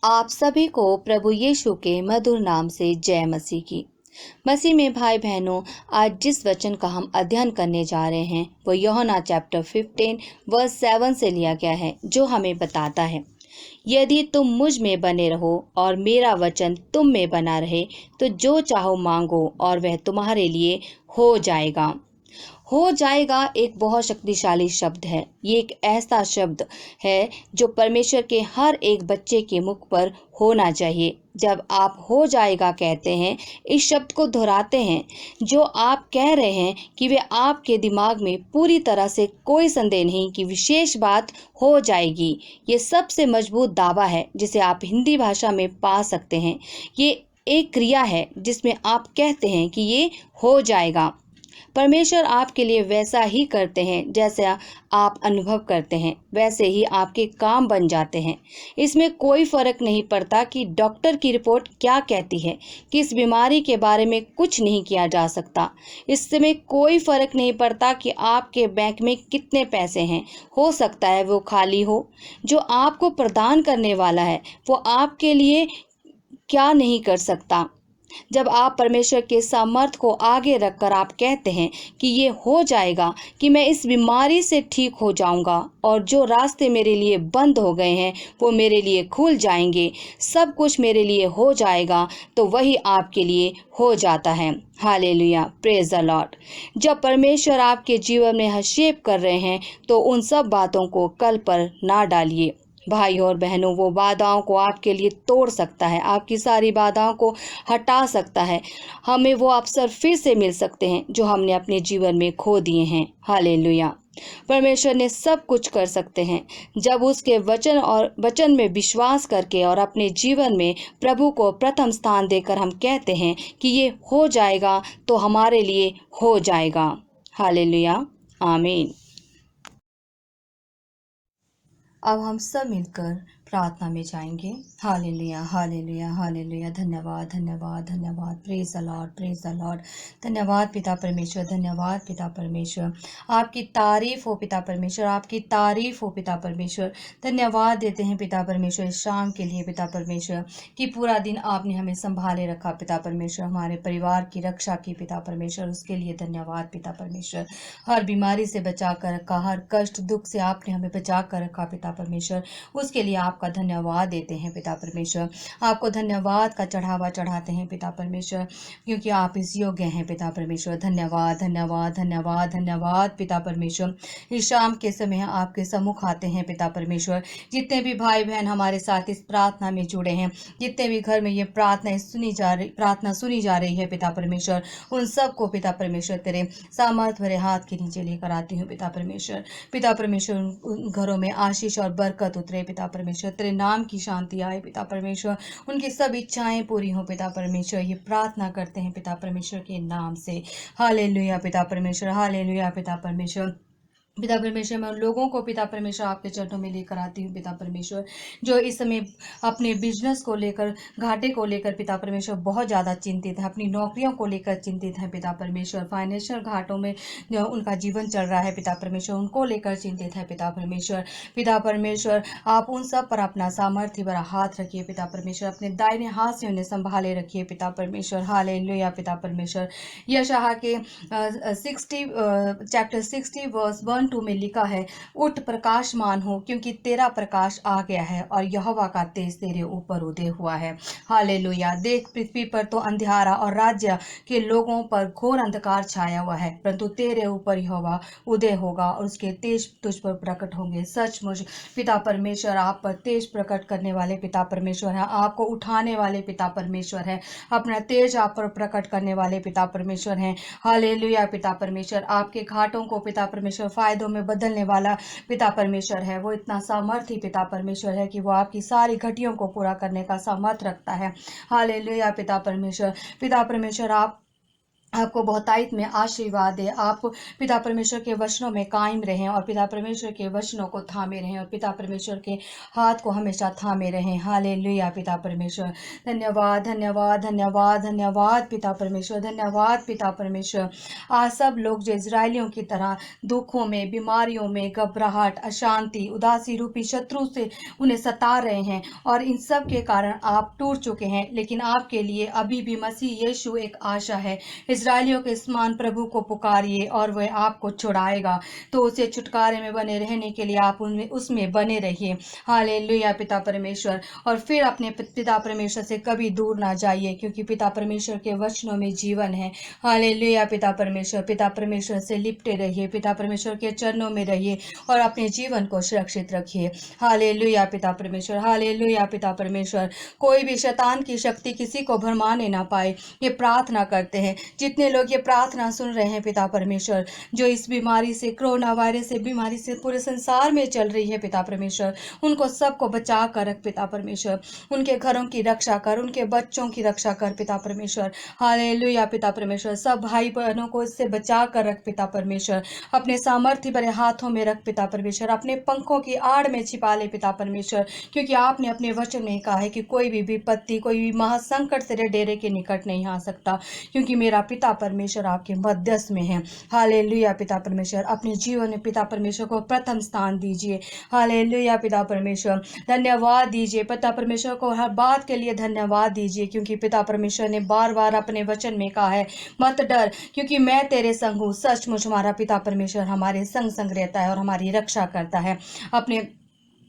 आप सभी को प्रभु यीशु के मधुर नाम से जय मसीह की। मसीह में भाई बहनों, आज जिस वचन का हम अध्ययन करने जा रहे हैं वो यूहन्ना चैप्टर 15 वर्स 7 से लिया गया है, जो हमें बताता है, यदि तुम मुझ में बने रहो और मेरा वचन तुम में बना रहे तो जो चाहो मांगो और वह तुम्हारे लिए हो जाएगा। हो जाएगा एक बहुत शक्तिशाली शब्द है। ये एक ऐसा शब्द है जो परमेश्वर के हर एक बच्चे के मुख पर होना चाहिए। जब आप हो जाएगा कहते हैं, इस शब्द को दोहराते हैं, जो आप कह रहे हैं कि वे आपके दिमाग में पूरी तरह से कोई संदेह नहीं कि विशेष बात हो जाएगी। ये सबसे मजबूत दावा है जिसे आप हिंदी भाषा में पा सकते हैं। ये एक क्रिया है जिसमें आप कहते हैं कि ये हो जाएगा। परमेश्वर आपके लिए वैसा ही करते हैं जैसा आप अनुभव करते हैं, वैसे ही आपके काम बन जाते हैं। इसमें कोई फर्क नहीं पड़ता कि डॉक्टर की रिपोर्ट क्या कहती है, किस बीमारी के बारे में कुछ नहीं किया जा सकता। इसमें कोई फर्क नहीं पड़ता कि आपके बैंक में कितने पैसे हैं, हो सकता है वो खाली हो। जो आपको प्रदान करने वाला है वो आपके लिए क्या नहीं कर सकता। जब आप परमेश्वर के सामर्थ को आगे रखकर आप कहते हैं कि ये हो जाएगा, कि मैं इस बीमारी से ठीक हो जाऊंगा और जो रास्ते मेरे लिए बंद हो गए हैं वो मेरे लिए खुल जाएंगे, सब कुछ मेरे लिए हो जाएगा, तो वही आपके लिए हो जाता है। Hallelujah, praise the Lord. जब परमेश्वर आपके जीवन में हस्तक्षेप कर रहे हैं तो उन सब बातों को कल पर ना डालिए। भाई और बहनों, वो बाधाओं को आपके लिए तोड़ सकता है, आपकी सारी बाधाओं को हटा सकता है। हमें वो अवसर फिर से मिल सकते हैं जो हमने अपने जीवन में खो दिए हैं। हालेलुया। परमेश्वर ने सब कुछ कर सकते हैं जब उसके वचन में विश्वास करके और अपने जीवन में प्रभु को प्रथम स्थान देकर हम कहते हैं कि ये हो जाएगा, तो हमारे लिए हो जाएगा। हालेलुया, आमीन। अब हम सब मिलकर प्रार्थना में जाएंगे। Hallelujah, hallelujah, hallelujah. धन्यवाद, धन्यवाद, धन्यवाद। Praise the Lord, praise the Lord. धन्यवाद पिता परमेश्वर, धन्यवाद पिता परमेश्वर। आपकी तारीफ हो पिता परमेश्वर, आपकी तारीफ हो पिता परमेश्वर। धन्यवाद देते हैं पिता परमेश्वर इस शाम के लिए पिता परमेश्वर, कि पूरा दिन आपने हमें संभाले रखा पिता परमेश्वर, हमारे परिवार की रक्षा की पिता परमेश्वर, उसके लिए धन्यवाद पिता परमेश्वर। हर बीमारी से बचा कर रखा, हर कष्ट दुख से आपने हमें बचा कर रखा पिता परमेश्वर, उसके लिए आपका धन्यवाद देते हैं पिता परमेश्वर। आपको धन्यवाद का चढ़ावा चढ़ाते हैं पिता परमेश्वर, क्योंकि आप इस योग्य हैं पिता परमेश्वर। धन्यवाद, धन्यवाद, धन्यवाद, धन्यवाद पिता परमेश्वर। इस शाम के समय आपके सम्मुख आते हैं पिता परमेश्वर। जितने भी भाई बहन हमारे साथ इस प्रार्थना में जुड़े हैं, जितने भी घर में ये प्रार्थना सुनी जा रही है पिता परमेश्वर, उन सबको पिता परमेश्वर तेरे सामर्थ भरे हाथ के नीचे लेकर आती हूँ पिता परमेश्वर। पिता परमेश्वर, उन घरों में आशीष और बरकत उतरे पिता परमेश्वर, तेरे नाम की शांति आए पिता परमेश्वर, उनकी सब इच्छाएं पूरी हो पिता परमेश्वर। ये प्रार्थना करते हैं पिता परमेश्वर के नाम से। हालेलुया पिता परमेश्वर, हालेलुया पिता परमेश्वर। पिता परमेश्वर, मैं उन लोगों को पिता परमेश्वर आपके चरणों में लेकर आती हूँ पिता परमेश्वर, जो इस समय अपने बिजनेस को लेकर, घाटे को लेकर पिता परमेश्वर बहुत ज़्यादा चिंतित है, अपनी नौकरियों को लेकर चिंतित है पिता परमेश्वर, फाइनेंशियल घाटों में जो उनका जीवन चल रहा है पिता परमेश्वर, उनको लेकर चिंतित है पिता परमेश्वर। पिता परमेश्वर, आप उन सब पर अपना सामर्थ्य भरा हाथ रखिए पिता परमेश्वर, अपने दाहिने हाथ से उन्हें संभाले रखिए पिता परमेश्वर। हालेलुया पिता परमेश्वर। यशायाह के चैप्टर 60 वर्स 1-2 में लिखा है, उठ प्रकाशमान हो, क्योंकि तेरा प्रकाश आ गया है और यहोवा का तेज तेरे ऊपर उदय हुआ है। हालेलुया। देख, पृथ्वी पर तो अंधियारा और राज्य के लोगों पर घोर अंधकार छाया हुआ है, परंतु तेरे ऊपर यहोवा उदय होगा और उसके तेज तुझ पर प्रकट होंगे। सचमुच पिता परमेश्वर, आप पर तेज प्रकट करने वाले पिता परमेश्वर हैं, आपको उठाने वाले पिता परमेश्वर हैं, अपना तेज आप पर प्रकट करने वाले पिता परमेश्वर हैं। हालेलुया पिता परमेश्वर। आपके घाटों को पिता परमेश्वर फायदों में बदलने वाला पिता परमेश्वर है। वो इतना सामर्थ्य पिता परमेश्वर है कि वो आपकी सारी घटियों को पूरा करने का सामर्थ्य रखता है। हालेलुया पिता परमेश्वर। पिता परमेश्वर, आप आपको बहुतायत में आशीर्वाद दे। आप पिता परमेश्वर के वचनों में कायम रहें और पिता परमेश्वर के वचनों को थामे रहें और पिता परमेश्वर के हाथ को हमेशा थामे रहें। हालेलुया पिता परमेश्वर। धन्यवाद धन्यवाद धन्यवाद धन्यवाद पिता परमेश्वर। धन्यवाद पिता परमेश्वर। आज सब लोग जो इजरायलियों की तरह दुखों में, बीमारियों में, घबराहट, अशांति, उदासी रूपी शत्रु से उन्हें सता रहे हैं और इन सब के कारण आप टूट चुके हैं, लेकिन आपके लिए अभी भी मसीह यीशु एक आशा है। इजरायलियों के समान प्रभु को पुकारिए और वह आपको छुड़ाएगा। तो उसे छुटकारे में बने रहने के लिए आप उनमें उसमें बने रहिए। हालेलुया पिता परमेश्वर। और फिर अपने पिता परमेश्वर से कभी दूर ना जाइए, क्योंकि पिता परमेश्वर के वचनों में जीवन है। हालेलुया पिता परमेश्वर। पिता परमेश्वर से लिपटे रहिए, पिता परमेश्वर के चरणों में रहिए और अपने जीवन को सुरक्षित रखिए। हालेलुया पिता परमेश्वर। हालेलुया पिता परमेश्वर। कोई भी शैतान की शक्ति किसी को भरमाने ना पाए, ये प्रार्थना करते हैं। जितने लोग ये प्रार्थना सुन रहे हैं पिता परमेश्वर, जो इस बीमारी से, कोरोना वायरस से बीमारी से पूरे संसार में चल रही है पिता परमेश्वर, उनको सबको बचा कर रख पिता परमेश्वर। उनके घरों की रक्षा कर, उनके बच्चों की रक्षा कर पिता परमेश्वर। हालेलुया पिता परमेश्वर। सब भाई बहनों को इससे बचा कर रख पिता परमेश्वर। अपने सामर्थ्य भरे हाथों में रख पिता परमेश्वर। अपने पंखों की आड़ में छिपा ले पिता परमेश्वर, क्योंकि आपने अपने वचन में कहा है कि कोई भी विपत्ति, कोई भी महासंकट तेरे डेरे के निकट नहीं आ सकता, क्योंकि मेरा पिता परमेश्वर आपके मध्यस्थ में है। हालेलुया पिता परमेश्वर। अपने जीवन में पिता परमेश्वर को प्रथम स्थान दीजिए। हालेलुया पिता परमेश्वर। धन्यवाद दीजिए पिता परमेश्वर को, हर बात के लिए धन्यवाद दीजिए, क्योंकि पिता परमेश्वर ने बार बार अपने वचन में कहा है, मत डर क्योंकि मैं तेरे संग हूँ। सचमुच हमारा पिता परमेश्वर हमारे संग संग रहता है और हमारी रक्षा करता है। अपने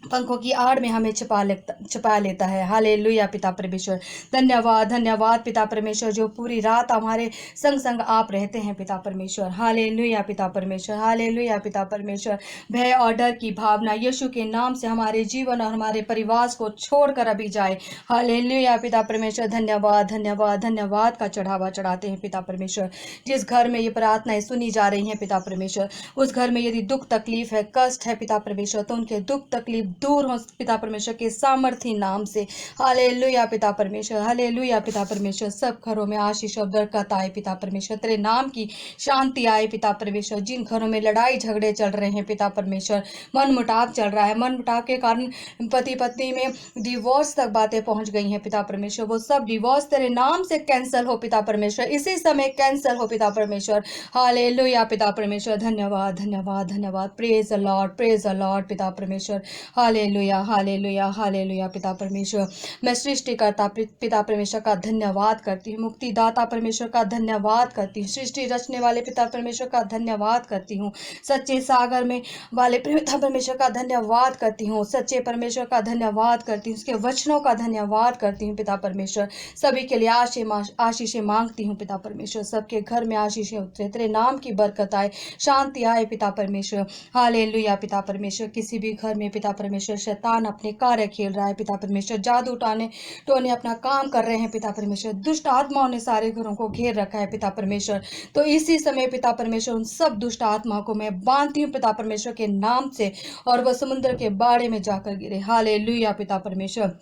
पंखों की आड़ में हमें छिपा लेता है। हालेलुया पिता परमेश्वर। धन्यवाद धन्यवाद पिता परमेश्वर, जो पूरी रात हमारे संग संग आप रहते हैं पिता परमेश्वर। हालेलुया पिता परमेश्वर। हालेलुया पिता परमेश्वर। भय और डर की भावना यीशु के नाम से हमारे जीवन और हमारे परिवार को छोड़कर अभी जाए। हालेलुया पिता परमेश्वर। धन्यवाद धन्यवाद धन्यवाद का चढ़ावा चढ़ाते हैं पिता परमेश्वर। जिस घर में ये प्रार्थनाएं सुनी जा रही हैं पिता परमेश्वर, उस घर में यदि दुख तकलीफ है, कष्ट है पिता परमेश्वर, तो उनके दुख तकलीफ दूर हो पिता परमेश्वर के सामर्थी नाम से। हालेलुया पिता परमेश्वर। हालेलुया पिता परमेश्वर। सब घरों में आशीष और बरकत आए पिता परमेश्वर। तेरे नाम की शांति आए पिता परमेश्वर। जिन घरों में लड़ाई झगड़े चल रहे हैं पिता परमेश्वर, मन मुटाव चल रहा है, मन मुटाव के कारण पति पत्नी में डिवोर्स तक बातें पहुंच गई हैं पिता परमेश्वर, वो सब डिवोर्स तेरे नाम से कैंसिल हो पिता परमेश्वर। इसी समय कैंसिल हो पिता परमेश्वर। हालेलुया पिता परमेश्वर। धन्यवाद धन्यवाद धन्यवाद। Praise the Lord, praise the Lord पिता परमेश्वर। हालेलुया हालेलुया हालेलुया पिता परमेश्वर। मैं सृष्टिकर्ता पिता परमेश्वर का धन्यवाद करती हूँ, मुक्तिदाता परमेश्वर का धन्यवाद करती हूँ, सृष्टि रचने वाले पिता परमेश्वर का धन्यवाद करती हूँ, सच्चे सागर में वाले पिता परमेश्वर का धन्यवाद करती हूँ, सच्चे परमेश्वर का धन्यवाद करती हूँ, उसके वचनों का धन्यवाद करती हूँ पिता परमेश्वर। सभी के लिए आशीषें मांगती हूँ पिता परमेश्वर। सबके घर में आशीषें उतरे, तेरे नाम की बरकत आए, शांति आए पिता परमेश्वर। हालेलुया पिता परमेश्वर। किसी भी घर में पिता परमेश्वर शैतान अपने कार्य खेल रहा है पिता परमेश्वर, जादू टोने अपना काम कर रहे हैं पिता परमेश्वर, दुष्ट आत्माओं ने सारे घरों को घेर रखा है पिता परमेश्वर। तो इसी समय पिता परमेश्वर उन सब दुष्ट आत्माओं को मैं बांधती हूँ पिता परमेश्वर के नाम से, और वह समुद्र के बाड़े में जाकर गिरे। हालेलुया पिता परमेश्वर।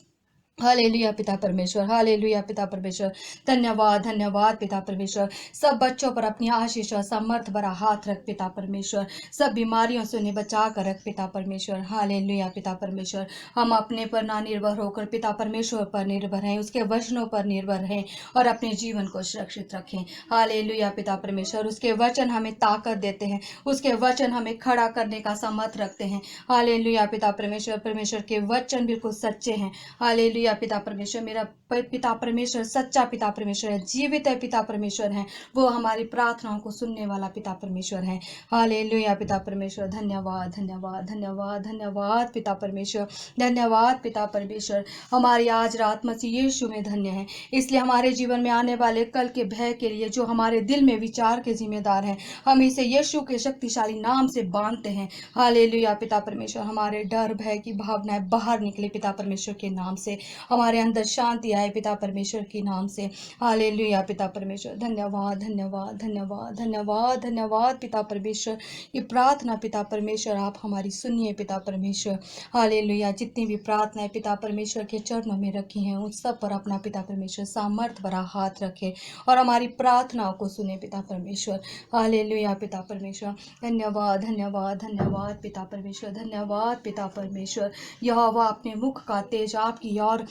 हालेलुया पिता परमेश्वर। हालेलुया पिता परमेश्वर। धन्यवाद धन्यवाद पिता परमेश्वर। सब बच्चों पर अपनी आशीष और समर्थ भरा हाथ रख पिता परमेश्वर। सब बीमारियों से उन्हें बचा कर रख पिता परमेश्वर। हालेलुया पिता परमेश्वर। हम अपने पर ना निर्भर होकर पिता परमेश्वर पर निर्भर हैं, उसके वचनों पर निर्भर हैं और अपने जीवन को सुरक्षित रखें। हालेलुया पिता परमेश्वर। उसके वचन हमें ताकत देते हैं, उसके वचन हमें खड़ा करने का सामर्थ रखते हैं। हालेलुया पिता परमेश्वर। परमेश्वर के वचन बिल्कुल सच्चे हैं। हालेलुया पिता परमेश्वर। मेरा पिता परमेश्वर सच्चा पिता परमेश्वर है, जीवित है पिता परमेश्वर है, वो हमारी प्रार्थनाओं को सुनने वाला पिता परमेश्वर है। हालेलुया पिता परमेश्वर। धन्यवाद धन्यवाद धन्यवाद धन्यवाद पिता परमेश्वर। धन्यवाद पिता परमेश्वर। हमारी आज रात मसीह यीशु में धन्य है, इसलिए हमारे जीवन में आने वाले कल के भय के लिए जो हमारे दिल में विचार के जिम्मेदार हैं, हम इसे यीशु के शक्तिशाली नाम से बांधते हैं। हालेलुया पिता परमेश्वर। हमारे डर भय की भावनाएं बाहर निकले पिता परमेश्वर के नाम से। हमारे अंदर शांति आए पिता परमेश्वर के नाम से। हालेलुया पिता परमेश्वर, धन्यवाद धन्यवाद धन्यवाद धन्यवाद धन्यवाद पिता परमेश्वर। ये प्रार्थना पिता परमेश्वर आप हमारी सुनिए पिता परमेश्वर। हालेलुया, जितनी भी प्रार्थनाएं पिता परमेश्वर के चरणों में रखी हैं उन सब पर अपना पिता परमेश्वर सामर्थ भरा हाथ रखे और हमारी प्रार्थनाओं को सुने पिता परमेश्वर। हालेलुया पिता परमेश्वर, धन्यवाद धन्यवाद धन्यवाद पिता परमेश्वर, धन्यवाद पिता परमेश्वर। यहोवा अपने मुख का तेज आपकी ओर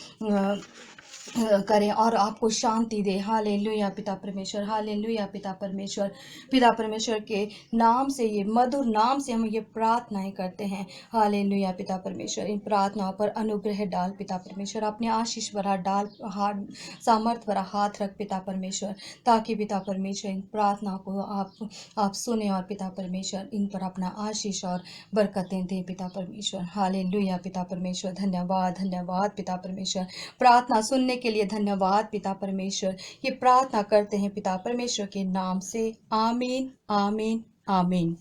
करें और आपको शांति दे। हालेलुया पिता परमेश्वर, हालेलुया पिता परमेश्वर। पिता परमेश्वर के नाम से, ये मधुर नाम से हम ये प्रार्थनाएं करते हैं। हालेलुया पिता परमेश्वर, इन प्रार्थनाओं पर अनुग्रह डाल पिता परमेश्वर, अपने आशीष भरा डाल, हाथ सामर्थ भरा हाथ रख पिता परमेश्वर, ताकि पिता परमेश्वर इन प्रार्थनाओं को आप सुने और पिता परमेश्वर इन पर अपना आशीष और बरकतें दें पिता परमेश्वर। हालेलुया पिता परमेश्वर, धन्यवाद धन्यवाद पिता परमेश्वर। प्रार्थना सुनने के लिए धन्यवाद पिता परमेश्वर। ये प्रार्थना करते हैं पिता परमेश्वर के नाम से, आमीन आमीन आमीन।